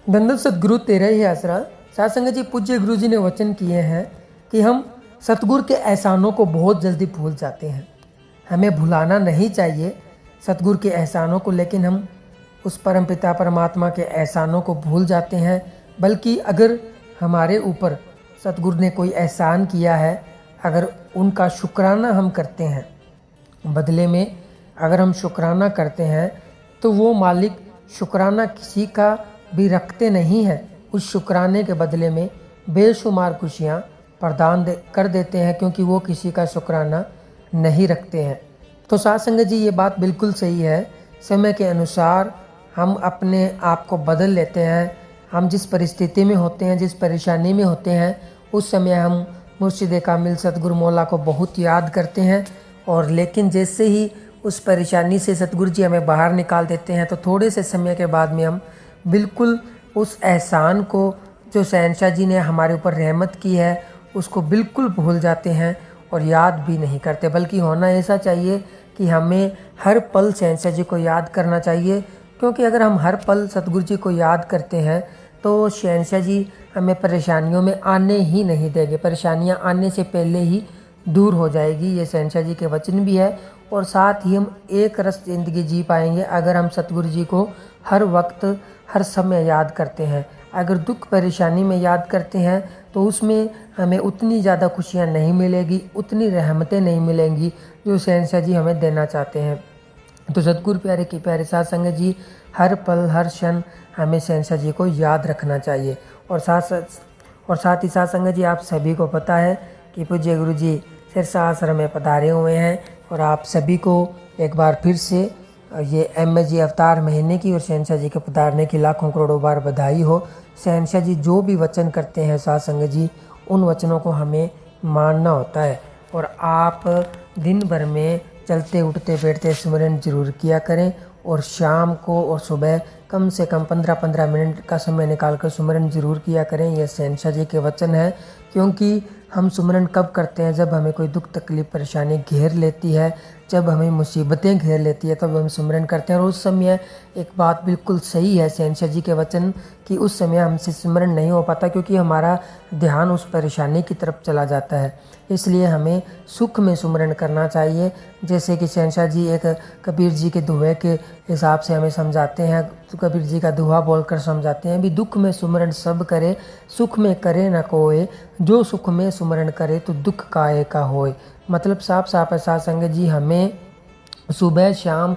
धन सतगुरु तेरा ही आसरा। साथ संगत जी, पूज्य गुरु जी ने वचन किए हैं कि हम सतगुरु के एहसानों को बहुत जल्दी भूल जाते हैं। हमें भुलाना नहीं चाहिए सतगुरु के एहसानों को, लेकिन हम उस परमपिता परमात्मा के एहसानों को भूल जाते हैं। बल्कि अगर हमारे ऊपर सतगुरु ने कोई एहसान किया है, अगर उनका शुक्राना हम करते हैं, बदले में अगर हम शुक्राना करते हैं, तो वो मालिक शुक्राना किसी का भी रखते नहीं हैं। उस शुक्राने के बदले में बेशुमार खुशियाँ प्रदान कर देते हैं, क्योंकि वो किसी का शुक्राना नहीं रखते हैं। तो साथ संगत जी, ये बात बिल्कुल सही है। समय के अनुसार हम अपने आप को बदल लेते हैं। हम जिस परिस्थिति में होते हैं, जिस परेशानी में होते हैं, उस समय हम मुर्शिद कामिल सतगुरु मौला को बहुत याद करते हैं। और लेकिन जैसे ही उस परेशानी से सतगुरु जी हमें बाहर निकाल देते हैं, तो थोड़े से समय के बाद में हम बिल्कुल उस एहसान को जो शहंशाह जी ने हमारे ऊपर रहमत की है, उसको बिल्कुल भूल जाते हैं और याद भी नहीं करते। बल्कि होना ऐसा चाहिए कि हमें हर पल शहंशाह जी को याद करना चाहिए, क्योंकि अगर हम हर पल सतगुरु जी को याद करते हैं तो शहंशाह जी हमें परेशानियों में आने ही नहीं देंगे। परेशानियां आने से पहले ही दूर हो जाएगी। ये शहंशाह जी के वचन भी है। और साथ ही हम एक रस ज़िंदगी जी पाएंगे अगर हम सतगुरु जी को हर वक्त हर समय याद करते हैं। अगर दुख परेशानी में याद करते हैं तो उसमें हमें उतनी ज़्यादा खुशियाँ नहीं मिलेगी, उतनी रहमतें नहीं मिलेंगी जो शहंशाह जी हमें देना चाहते हैं। तो सतगुरु प्यारे की प्यारे साथ संगत जी, हर पल हर क्षण हमें शहंशाह जी को याद रखना चाहिए। और साथ ही साथ संगत जी, आप सभी को पता है कि पूज्य गुरु जी सिरसा आश्रम में पधारे हुए हैं। और आप सभी को एक बार फिर से ये MAG अवतार महीने की और शहंशाह जी के पधारने की लाखों करोड़ों बार बधाई हो। शहंशाह जी जो भी वचन करते हैं साथ संगत जी, उन वचनों को हमें मानना होता है। और आप दिन भर में चलते उठते बैठते सिमरन जरूर किया करें। और शाम को और सुबह कम से कम 15-15 मिनट का समय निकाल कर सुमरन जरूर किया करें। यह शहंशाह जी के वचन है। क्योंकि हम सुमरन कब करते हैं? जब हमें कोई दुख तकलीफ परेशानी घेर लेती है, जब हमें मुसीबतें घेर लेती है, तब हम सुमरन करते हैं। और उस समय एक बात बिल्कुल सही है शहंशाह जी के वचन कि उस समय हमसे सिमरन नहीं हो पाता, क्योंकि हमारा ध्यान उस परेशानी की तरफ चला जाता है। इसलिए हमें सुख में सुमरन करना चाहिए। जैसे कि शहंशाह जी एक कबीर जी के दोहे के हिसाब से हमें समझाते हैं, तो कबीर जी का दोहा बोलकर समझाते हैं भी दुख में सुमरन सब करे, सुख में करे न कोय, जो सुख में सुमरन करे तो दुख काहे का होय। मतलब साफ साफ है साथ संगत जी, हमें सुबह शाम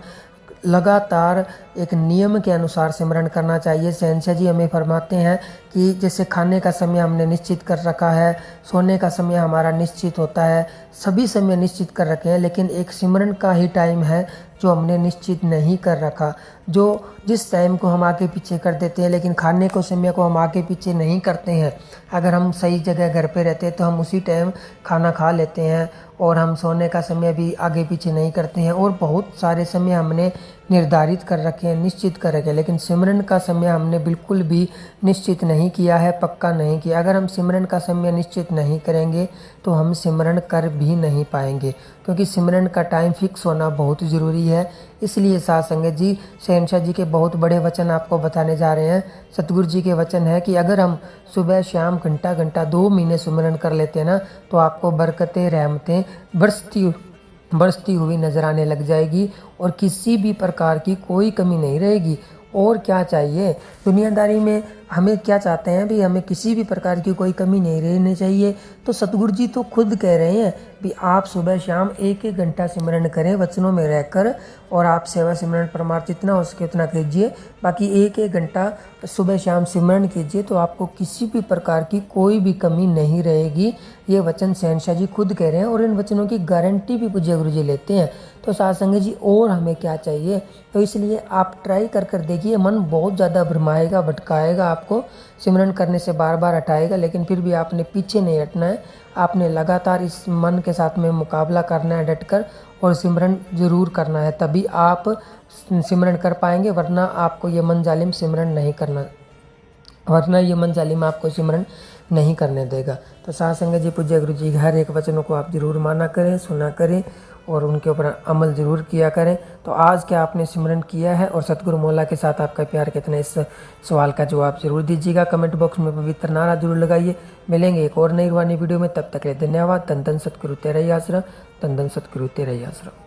लगातार एक नियम के अनुसार सिमरन करना चाहिए। शहंशाह जी हमें फरमाते हैं कि जैसे खाने का समय हमने निश्चित कर रखा है, सोने का समय हमारा निश्चित होता है, सभी समय निश्चित कर रखे हैं, लेकिन एक सिमरन का ही टाइम है जो हमने निश्चित नहीं कर रखा। जो जिस टाइम को हम आगे पीछे कर देते हैं, लेकिन खाने को समय को हम आगे पीछे नहीं करते हैं। अगर हम सही जगह घर पे रहते हैं तो हम उसी टाइम खाना खा लेते हैं, और हम सोने का समय भी आगे पीछे नहीं करते हैं। और बहुत सारे समय हमने निर्धारित कर रखे हैं, निश्चित कर रखे हैं, लेकिन सिमरन का समय हमने बिल्कुल भी निश्चित नहीं किया है, पक्का नहीं किया। अगर हम सिमरन का समय निश्चित नहीं करेंगे तो हम सिमरन कर भी नहीं पाएंगे, क्योंकि सिमरन का टाइम फिक्स होना बहुत ज़रूरी है। इसलिए साथ संगत जी, शहंशाह जी के बहुत बड़े वचन आपको बताने जा रहे हैं। सतगुरु जी के वचन है कि अगर हम सुबह शाम घंटा घंटा 2 महीने सिमरन कर लेते हैं ना, तो आपको बरकतें रहमतें बरसती हुई नजर आने लग जाएगी, और किसी भी प्रकार की कोई कमी नहीं रहेगी। और क्या चाहिए दुनियादारी में? हमें क्या चाहते हैं भी? हमें किसी भी प्रकार की कोई कमी नहीं रहनी चाहिए। तो सतगुरु जी तो खुद कह रहे हैं भी आप सुबह शाम 1-1 घंटा सिमरन करें वचनों में रहकर, और आप सेवा सिमरन परमार्थ जितना हो सके उतना कीजिए। बाकी 1-1 घंटा सुबह शाम सिमरन कीजिए, तो आपको किसी भी प्रकार की कोई भी कमी नहीं रहेगी। ये वचन शहंशाह जी खुद कह रहे हैं, और इन वचनों की गारंटी भी पूज्य गुरु जी लेते हैं। तो साथ संगत जी, और हमें क्या चाहिए? तो इसलिए आप ट्राई कर देखिए। मन बहुत ज़्यादा भरमाएगा, भटकाएगा, आपको सिमरन करने से बार बार हटाएगा, लेकिन फिर भी आपने पीछे नहीं हटना है। आपने लगातार इस मन के साथ में मुकाबला करना है डटकर, और सिमरन ज़रूर करना है, तभी आप सिमरन कर पाएंगे। वरना आपको ये मन जालिम सिमरन नहीं करना। वरना ये मन जालिम आपको सिमरन नहीं करने देगा। तो साध संगत जी, पूज्य गुरु जी के हर एक वचनों को आप जरूर माना करें, सुना करें और उनके ऊपर अमल जरूर किया करें। तो आज क्या आपने सिमरन किया है और सतगुरु मौला के साथ आपका प्यार कितना, इस सवाल का जवाब जरूर दीजिएगा। कमेंट बॉक्स में पवित्र नारा जरूर लगाइए। मिलेंगे एक और नई रूहानी वीडियो में, तब तक के लिए धन्यवाद। धन धन सतगुरु तेरा ही आसरा, धन धन सतगुरु तेरा ही आसरा।